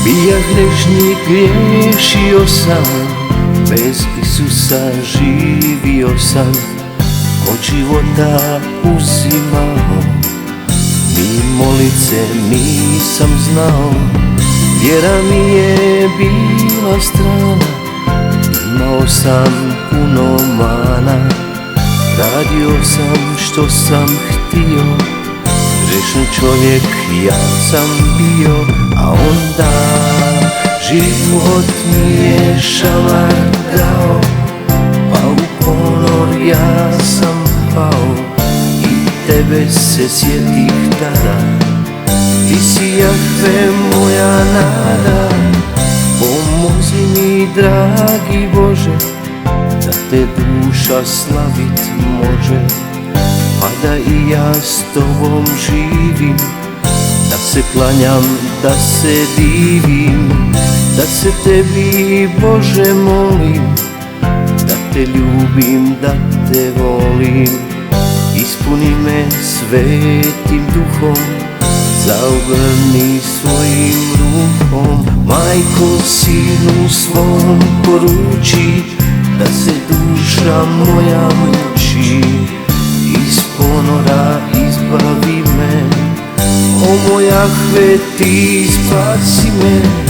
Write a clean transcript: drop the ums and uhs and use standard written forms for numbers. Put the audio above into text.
Bija grešnik, griješio sam, bez Isusa živio sam, od života uzimao, mimo lice nisam znao. Vjera mi je bila strana, imao sam puno mana, radio sam što sam htio, grešan čovjek ja sam bio. A onda život mi je šamar dao, pa u ponor ja sam pao i tebe se sjetih tada. Ti si Jahve moja nada, pomozi mi dragi Bože, da te duša slavit može, pa da i ja s tobom živim, da se klanjam, da se divim, da se tebi Bože molim, da te ljubim, da te volim. Ispuni me svetim duhom, zaogrni svojim ruhom. Majko sinu svom poruči, da se duša moja muči, iz ponora izbavi me. O moj Jahve, ti spasi me.